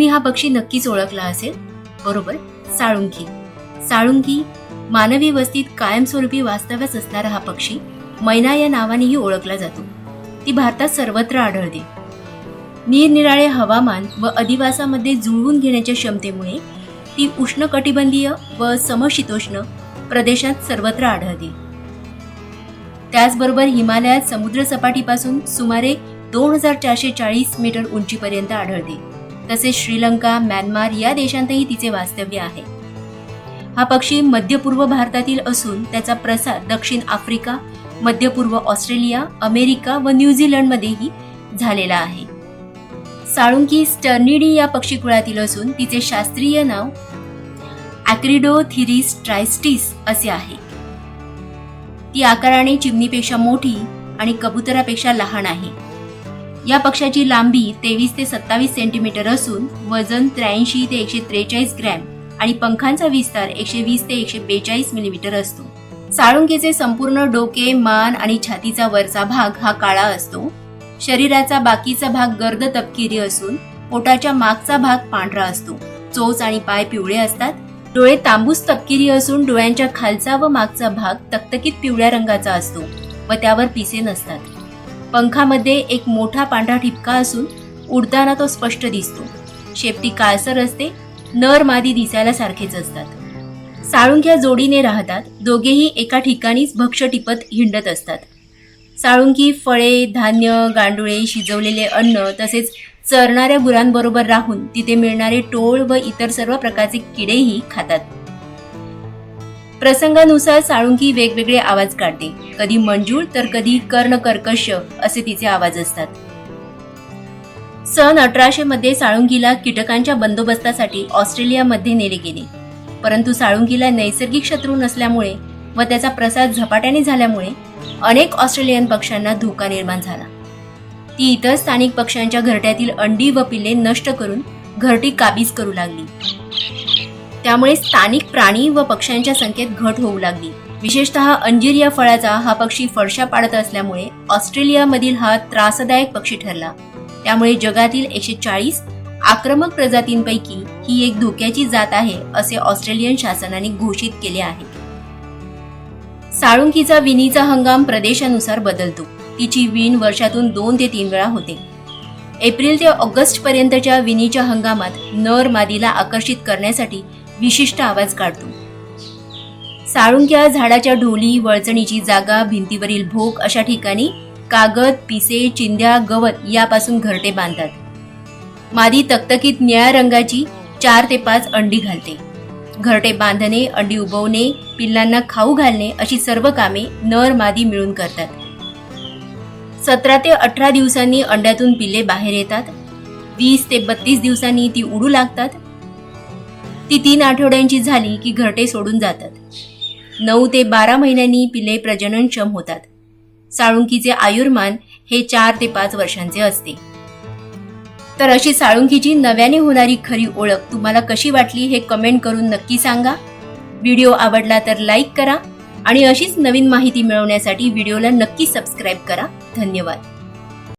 तुम्ही हा पक्षी नक्कीच ओळखला असेल. बरोबर, साळुंकी. साळुंकी मानवी वस्तीत कायमस्वरूपी वास्तव्यास असणारा हा पक्षी मैना या नावानेही ओळखला जातो. ती भारतात सर्वत्र आढळते. निरनिराळे हवामान व अधिवासामध्ये जुळवून घेण्याच्या क्षमतेमुळे ती उष्णकटिबंधीय व समशीतोष्ण प्रदेशात सर्वत्र आढळते. त्याचबरोबर हिमालयात समुद्र सपाटीपासून सुमारे 2440 मीटर उंचीपर्यंत आढळते. तसेच श्रीलंका, म्यानमार या देशांतही तिचे वास्तव्य आहे. हा पक्षी मध्य पूर्व भारतातील असून त्याचा प्रसार दक्षिण आफ्रिका, मध्य पूर्व ऑस्ट्रेलिया, अमेरिका व न्यूझीलंडमध्येही झालेला आहे. साळुंकी स्टर्निडी या पक्षी कुळातील असून तिचे शास्त्रीय नाव ॲक्रिडोथिरिस ट्रायस्टिस असे आहे. ती आकाराने चिमणीपेक्षा मोठी आणि कबुतरापेक्षा लहान आहे. या पक्षाची लांबी 23 ते 27 सेंटीमीटर असून वजन 83 ते 143 ग्रॅम आणि पंखांचा विस्तार 120 ते 142 मिलीमीटर असतो. साळुंकीचे संपूर्ण डोके, मान आणि छातीचा वरचा भाग हा काळा असतो. शरीराचा बाकीचा भाग गर्द तपकिरी असून पोटाच्या मागचा भाग पांढरा असतो. चोच आणि पाय पिवळे असतात. डोळे तांबूस तपकिरी असून डोळ्यांच्या खालचा व मागचा भाग तकतकीत पिवळ्या रंगाचा असतो व त्यावर पिसे नसतात. पंखामध्ये एक मोठा पांढरा ठिपका असून उडताना तो स्पष्ट दिसतो. शेपटी काळसर असते. नर मादी दिसायला सारखेच असतात. साळुंक्या जोडीने राहतात. दोघेही एका ठिकाणीच भक्ष्य टिपत हिंडत असतात. साळुंकी फळे, धान्य, गांडुळे, शिजवलेले अन्न तसेच चरणाऱ्या गुरांबरोबर राहून तिथे मिळणारे टोळ व इतर सर्व प्रकारचे किडेही खातात. प्रसंगानुसार साळुंकी वेगवेगळे आवाज काढते. कधी मंजूळ तर कधी कर्णकर्कश असे तिचे आवाज असतात. सन 1800 मध्ये साळुंकीला कीटकांच्या बंदोबस्तासाठी ऑस्ट्रेलियामध्ये नेले गेले. परंतु साळुंकीला नैसर्गिक शत्रू नसल्यामुळे व त्याचा प्रसार झपाट्याने झाल्यामुळे अनेक ऑस्ट्रेलियन पक्ष्यांना धोका निर्माण झाला. ती इतर स्थानिक पक्ष्यांच्या घरट्यातील अंडी व पिल्ले नष्ट करून घरटी काबीज करू लागली. त्यामुळे स्थानिक प्राणी व पक्ष्यांच्या संख्येत घट होऊ लागली. विशेषतः अंजीर या फळाचा हा पक्षी फळशा पाडत असल्यामुळे ऑस्ट्रेलियामधील हा त्रासदायक पक्षी ठरला. त्यामुळे जगातील 140 आक्रमक प्रजातींपैकी ही एक धोक्याची जात आहे असे ऑस्ट्रेलियन शासनाने घोषित केले आहे. साळुंकीचा विणीचा हंगाम प्रदेशानुसार बदलतो. तिची वीण वर्षातून 2 ते 3 वेळा होते. एप्रिल ते ऑगस्ट पर्यंतच्या विणीच्या हंगामात नर मादीला आकर्षित करण्यासाठी विशिष्ट आवाज काढतो. साळुंक्या झाडाच्या ढोली, वळचणीची जागा, भिंतीवरील भोक अशा ठिकाणी कागद, पिसे, चिंध्या, गवत यापासून घरटे बांधतात. मादी तकतकीत निळ्या रंगाची 4 ते 5 अंडी घालते. घरटे बांधणे, अंडी उबवणे, पिल्लांना खाऊ घालणे अशी सर्व कामे नर मादी मिळून करतात. 17 ते 18 दिवसांनी अंड्यातून पिल्ले बाहेर येतात. 20 ते 32 दिवसांनी ती उडू लागतात. ती 3 आठवड्यांची झाली की घरटे सोडून जातात. 9 ते 12 महिन्यांनी पिल्ले प्रजननक्षम होतात. साळुंकीचे आयुर्मान हे 4 ते 5 वर्षांचे असते. तर अशी साळुंकीची नव्याने होणारी खरी ओळख तुम्हाला कशी वाटली हे कमेंट करून नक्की सांगा. व्हिडिओ आवडला तर लाईक करा आणि अशीच नवीन माहिती मिळवण्यासाठी व्हिडिओला नक्की सबस्क्राईब करा. धन्यवाद.